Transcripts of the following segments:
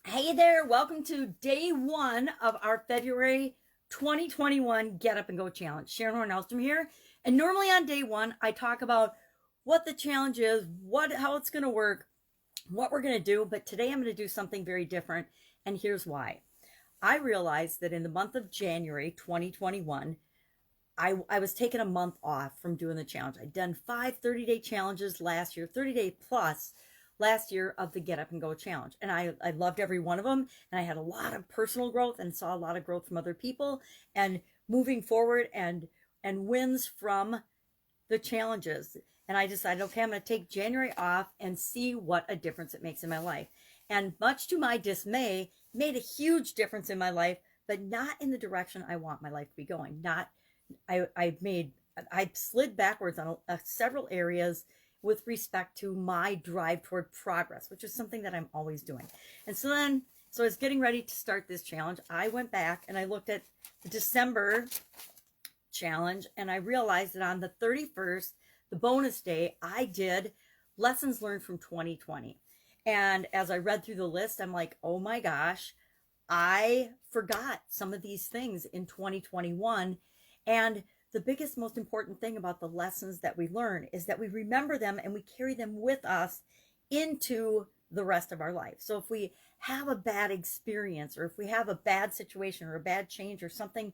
Hey there, welcome to day one of our February 2021 Get Up and Go Challenge. Sharon Horne-Ellstrom here. And normally on day one, I talk about what the challenge is, how it's going to work, what we're going to do. But today I'm going to do something very different. And here's why. I realized that in the month of January 2021, I was taking a month off from doing the challenge. I'd done 5 30-day challenges last year, 30-day plus last year of the Get Up and Go challenge. And I loved every one of them. And I had a lot of personal growth and saw a lot of growth from other people and moving forward and wins from the challenges. And I decided, okay, I'm going to take January off and see what a difference it makes in my life. And much to my dismay, made a huge difference in my life, but not in the direction I want my life to be going. Not I slid backwards on several areas with respect to my drive toward progress, which is something that I'm always doing. And so I was getting ready to start this challenge. I went back and I looked at the December challenge, and I realized that on the 31st, the bonus day, I did lessons learned from 2020. And as I read through the list, I'm like, oh my gosh, I forgot some of these things in 2021. And the biggest, most important thing about the lessons that we learn is that we remember them and we carry them with us into the rest of our life. So if we have a bad experience, or if we have a bad situation or a bad change or something,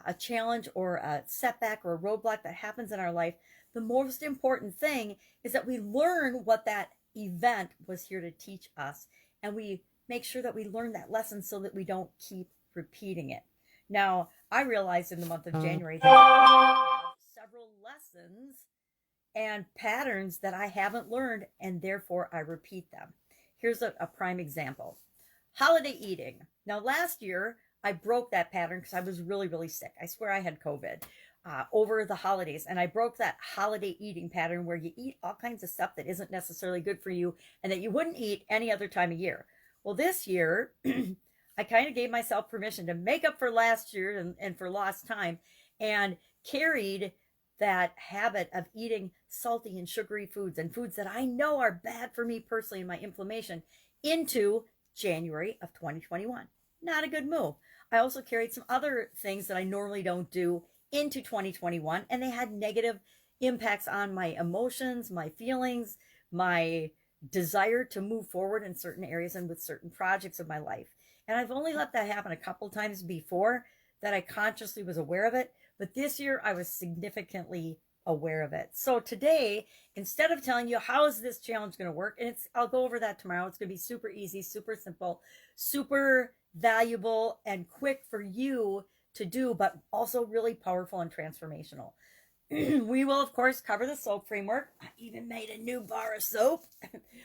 a challenge or a setback or a roadblock that happens in our life, the most important thing is that we learn what that event was here to teach us. And we make sure that we learn that lesson so that we don't keep repeating it. Now, I realized in the month of January that I have several lessons and patterns that I haven't learned, and therefore I repeat them. Here's a prime example. Holiday eating. Now, last year, I broke that pattern because I was really, really sick. I swear I had COVID over the holidays, and I broke that holiday eating pattern where you eat all kinds of stuff that isn't necessarily good for you and that you wouldn't eat any other time of year. Well, this year, I kind of gave myself permission to make up for last year and for lost time, and carried that habit of eating salty and sugary foods and foods that I know are bad for me personally and my inflammation into January of 2021. Not a good move. I also carried some other things that I normally don't do into 2021, and they had negative impacts on my emotions, my feelings, my desire to move forward in certain areas and with certain projects of my life. And I've only let that happen a couple times before that I consciously was aware of it. But this year I was significantly aware of it. So today, instead of telling you how is this challenge going to work, and I'll go over that tomorrow. It's going to be super easy, super simple, super valuable and quick for you to do, but also really powerful and transformational. We will, of course, cover the soap framework. I even made a new bar of soap,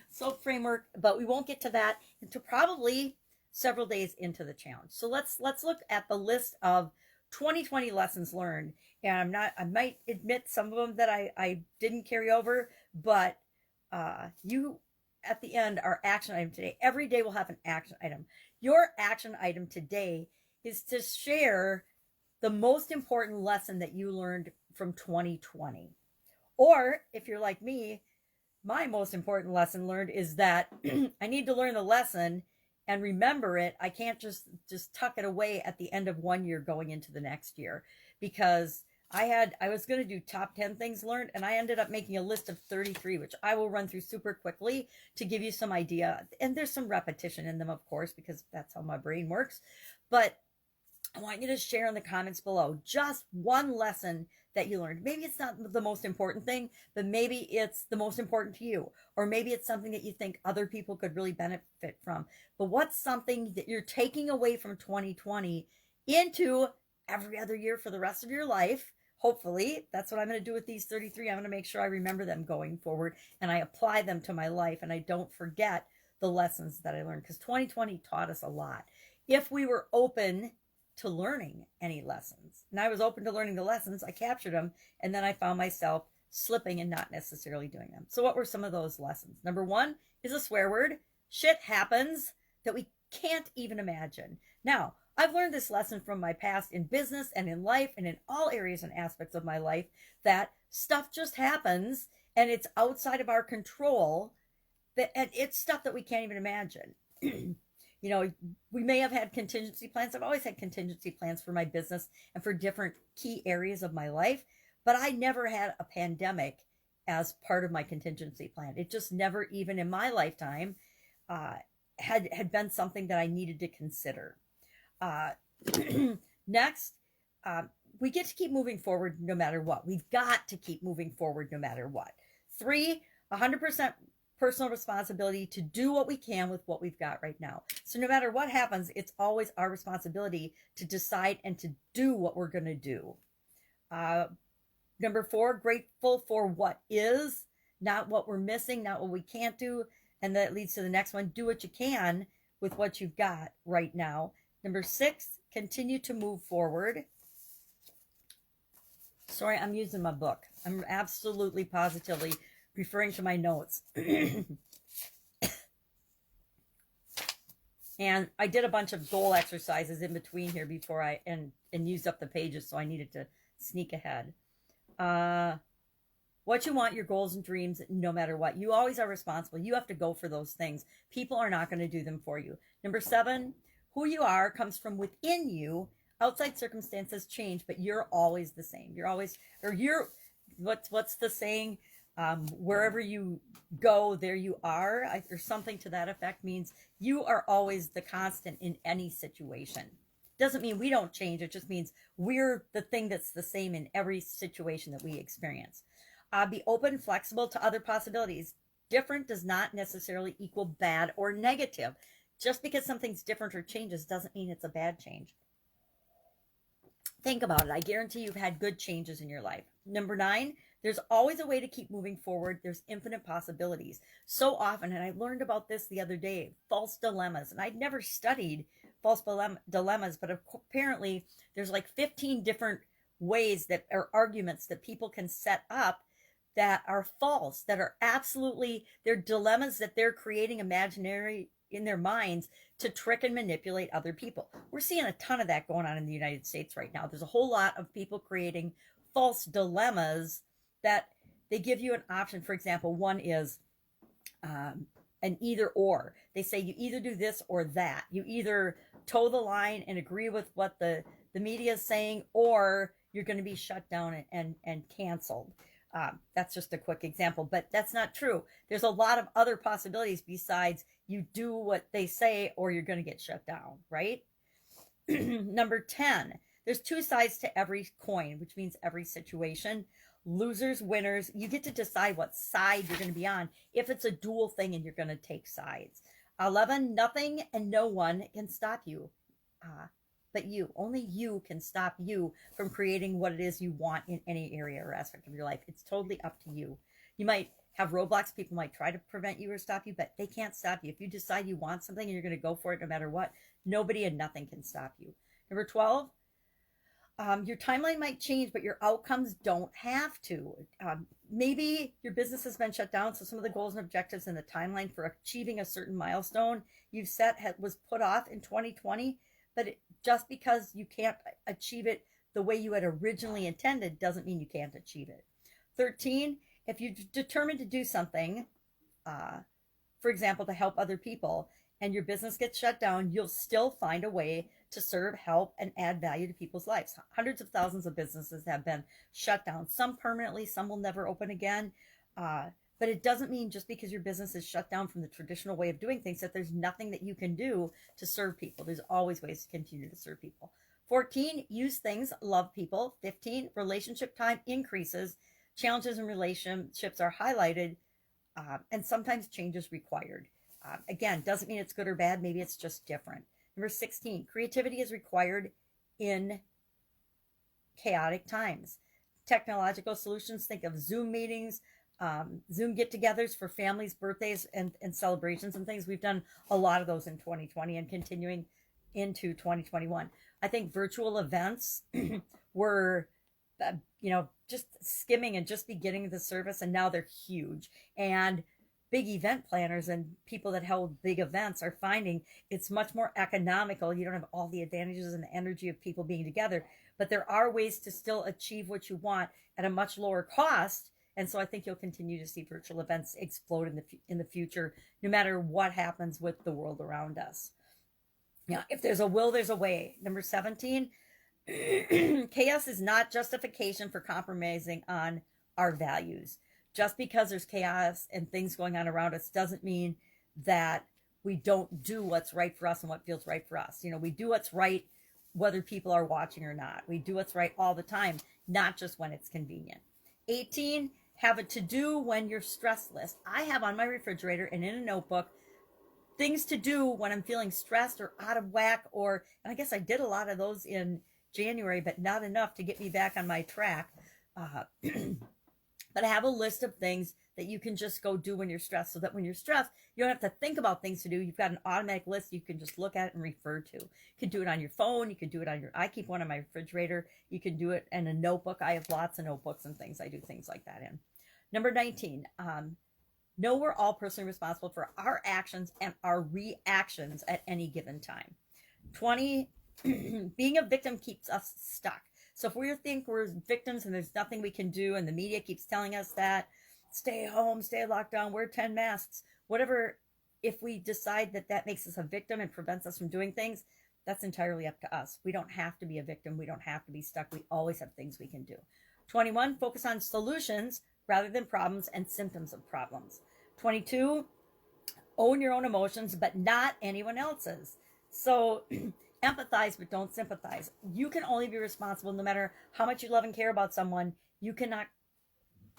soap framework, but we won't get to that until probably several days into the challenge. So let's look at the list of 2020 lessons learned. And I might admit some of them that I didn't carry over, but you at the end are action item today. Every day we'll have an action item. Your action item today is to share the most important lesson that you learned from 2020. Or if you're like me, my most important lesson learned is that I need to learn the lesson and remember it. I can't just tuck it away at the end of one year going into the next year, because I was going to do top 10 things learned, and I ended up making a list of 33, which I will run through super quickly to give you some idea. And there's some repetition in them, of course, because that's how my brain works. But I want you to share in the comments below just one lesson that you learned. Maybe it's not the most important thing, but maybe it's the most important to you. Or maybe it's something that you think other people could really benefit from. But what's something that you're taking away from 2020 into every other year for the rest of your life? Hopefully, that's what I'm going to do with these 33. I'm going to make sure I remember them going forward and I apply them to my life and I don't forget the lessons that I learned, because 2020 taught us a lot. If we were open to learning any lessons, and I was open to learning the lessons, I captured them, and then I found myself slipping and not necessarily doing them. So what were some of those lessons? Number one is a swear word. Shit happens that we can't even imagine. Now, I've learned this lesson from my past in business and in life and in all areas and aspects of my life, that stuff just happens and it's outside of our control, and it's stuff that we can't even imagine. You know, we may have had contingency plans. I've always had contingency plans for my business and for different key areas of my life, but I never had a pandemic as part of my contingency plan. It just never, even in my lifetime, uh, had been something that I needed to consider. Uh, Next, uh, we get to keep moving forward no matter what. We've got to keep moving forward no matter what. Three, 100% personal responsibility to do what we can with what we've got right now. So no matter what happens, it's always our responsibility to decide and to do what we're going to do. Uh, Number four, grateful for what is, not what we're missing, not what we can't do. And that leads to the next one, do what you can with what you've got right now. Number six, continue to move forward. Sorry, I'm using my book. I'm absolutely positively referring to my notes. And I did a bunch of goal exercises in between here before and used up the pages, so I needed to sneak ahead. What you want, your goals and dreams, no matter what. You always are responsible. You have to go for those things. People are not going to do them for you. Number seven, who you are comes from within you. Outside circumstances change, but you're always the same. What's the saying? Wherever you go, there you are, or something to that effect, means you are always the constant in any situation. Doesn't mean we don't change. It just means we're the thing that's the same in every situation that we experience. Be open, flexible to other possibilities. Different does not necessarily equal bad or negative. Just because something's different or changes doesn't mean it's a bad change. Think about it. I guarantee you've had good changes in your life. Number 9, there's always a way to keep moving forward. There's infinite possibilities. So often, and I learned about this the other day, false dilemmas. And I'd never studied false dilemmas, but apparently there's like 15 different ways that are arguments that people can set up that are false, that are absolutely, they're dilemmas that they're creating imaginary in their minds to trick and manipulate other people. We're seeing a ton of that going on in the United States right now. There's a whole lot of people creating false dilemmas that they give you an option. For example, one is an either or. They say you either do this or that. You either toe the line and agree with what the media is saying, or you're going to be shut down and canceled. That's just a quick example, but that's not true. There's a lot of other possibilities besides you do what they say or you're going to get shut down, right? Number 10, there's 2 sides to every coin, which means every situation. Losers, winners, you get to decide what side you're going to be on if it's a dual thing and you're going to take sides. 11, nothing and no one can stop you. But you, only you can stop you from creating what it is you want in any area or aspect of your life. It's totally up to you. You might have roadblocks. People might try to prevent you or stop you, but they can't stop you. If you decide you want something and you're going to go for it no matter what, nobody and nothing can stop you. Number 12, your timeline might change, but your outcomes don't have to. Maybe your business has been shut down, so some of the goals and objectives in the timeline for achieving a certain milestone you've set was put off in 2020, but just because you can't achieve it the way you had originally intended doesn't mean you can't achieve it. 13, if you're determined to do something, for example, to help other people, and your business gets shut down, you'll still find a way to serve, help, and add value to people's lives. Hundreds of thousands of businesses have been shut down, some permanently, some will never open again. But it doesn't mean just because your business is shut down from the traditional way of doing things that there's nothing that you can do to serve people. There's always ways to continue to serve people. 14, use things, love people. 15, relationship time increases. Challenges in relationships are highlighted, and sometimes change is required. Again, doesn't mean it's good or bad. Maybe it's just different. Number 16, creativity is required in chaotic times. Technological solutions, think of Zoom meetings, Zoom get-togethers for families, birthdays, and celebrations and things. We've done a lot of those in 2020 and continuing into 2021. I think virtual events were, just skimming and just beginning the service, and now they're huge. And big event planners and people that hold big events are finding it's much more economical. You don't have all the advantages and the energy of people being together, but there are ways to still achieve what you want at a much lower cost. And so I think you'll continue to see virtual events explode in the future, no matter what happens with the world around us. Yeah, if there's a will, there's a way. Number 17, chaos is not justification for compromising on our values. Just because there's chaos and things going on around us doesn't mean that we don't do what's right for us and what feels right for us. You know, we do what's right whether people are watching or not. We do what's right all the time, not just when it's convenient. 18, have a to do when you're stress list. I have on my refrigerator and in a notebook things to do when I'm feeling stressed or out of whack, or, and I guess I did a lot of those in January, but not enough to get me back on my track. But I have a list of things that you can just go do when you're stressed, so that when you're stressed, you don't have to think about things to do. You've got an automatic list you can just look at and refer to. You can do it on your phone. You can do it on your, I keep one on my refrigerator. You can do it in a notebook. I have lots of notebooks and things I do things like that in. Number 19, know we're all personally responsible for our actions and our reactions at any given time. 20, being a victim keeps us stuck. So if we think we're victims and there's nothing we can do, and the media keeps telling us that, stay home, stay locked down, wear 10 masks, whatever, if we decide that that makes us a victim and prevents us from doing things, that's entirely up to us. We don't have to be a victim. We don't have to be stuck. We always have things we can do. 21, focus on solutions rather than problems and symptoms of problems. 22, own your own emotions, but not anyone else's. So empathize, but don't sympathize. You can only be responsible no matter how much you love and care about someone. You cannot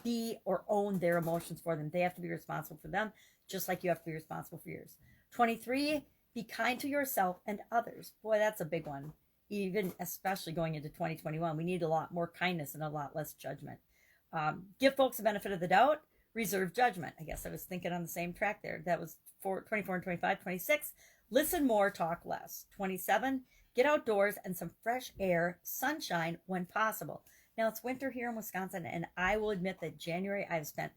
be or own their emotions for them. They have to be responsible for them, just like you have to be responsible for yours. 23, be kind to yourself and others. Boy, that's a big one. Even especially going into 2021, we need a lot more kindness and a lot less judgment. Give folks the benefit of the doubt. Reserve judgment. I guess I was thinking on the same track there. That was 24 and 25. 26, listen more, talk less. 27, get outdoors and some fresh air, sunshine when possible. Now, it's winter here in Wisconsin, and I will admit that January I've spent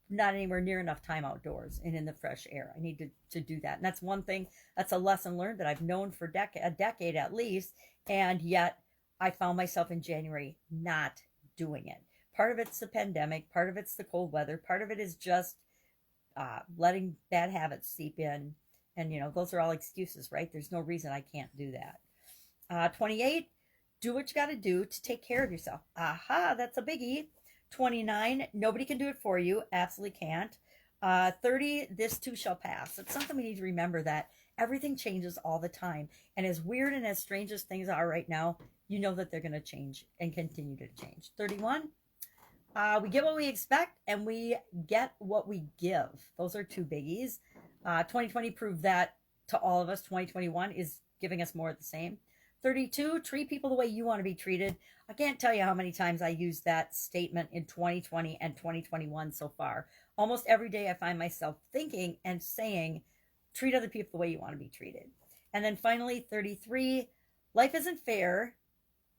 not anywhere near enough time outdoors and in the fresh air. I need to do that. And that's one thing, that's a lesson learned that I've known for a decade at least, and yet I found myself in January not doing it. Part of it's the pandemic, part of it's the cold weather, part of it is just letting bad habits seep in. And, you know, those are all excuses, right? There's no reason I can't do that. 28, do what you got to do to take care of yourself. Aha, that's a biggie. 29, nobody can do it for you. Absolutely can't. 30, this too shall pass. It's something we need to remember, that everything changes all the time. And as weird and as strange as things are right now, you know that they're going to change and continue to change. 31, we get what we expect and we get what we give. Those are two biggies. 2020 proved that to all of us. 2021 is giving us more of the same. 32, treat people the way you want to be treated. I can't tell you how many times I used that statement in 2020 and 2021 so far. Almost every day I find myself thinking and saying, treat other people the way you want to be treated. And then finally, 33, life isn't fair,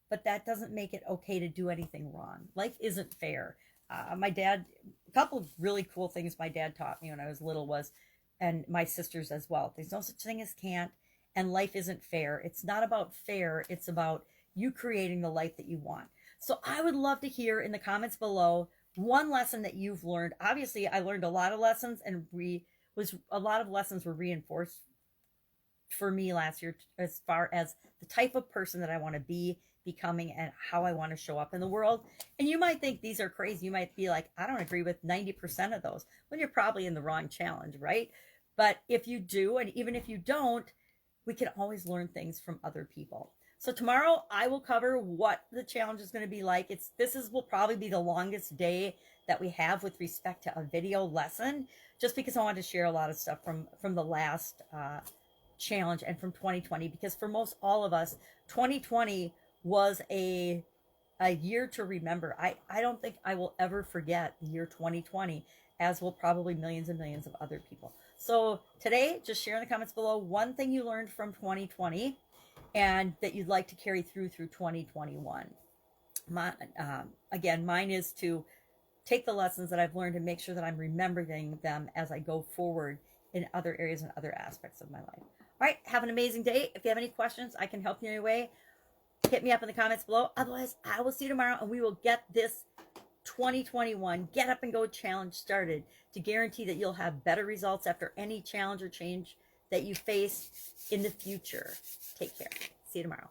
but that doesn't make it okay to do anything wrong. Life isn't fair. My dad, a couple of really cool things my dad taught me when I was little was, and my sisters as well, there's no such thing as can't, and life isn't fair. It's not about fair. It's about you creating the life that you want. So I would love to hear in the comments below one lesson that you've learned. Obviously, I learned a lot of lessons, and a lot of lessons were reinforced for me last year as far as the type of person that I want to be becoming and how I want to show up in the world. And you might think these are crazy. You might be like, I don't agree with 90% of those. Well, you're probably in the wrong challenge, right? But if you do, and even if you don't, we can always learn things from other people. So tomorrow I will cover what the challenge is going to be like. Will probably be the longest day that we have with respect to a video lesson, just because I wanted to share a lot of stuff from the last challenge and from 2020, because for most all of us, 2020 was a year to remember. I don't think I will ever forget the year 2020, as will probably millions and millions of other people. So today, just share in the comments below one thing you learned from 2020 and that you'd like to carry through 2021. Again, mine is to take the lessons that I've learned and make sure that I'm remembering them as I go forward in other areas and other aspects of my life. All right, have an amazing day. If you have any questions, I can help you in any way. Hit me up in the comments below. Otherwise, I will see you tomorrow, and we will get this 2021 Get Up and Go challenge started to guarantee that you'll have better results after any challenge or change that you face in the future. Take care. See you tomorrow.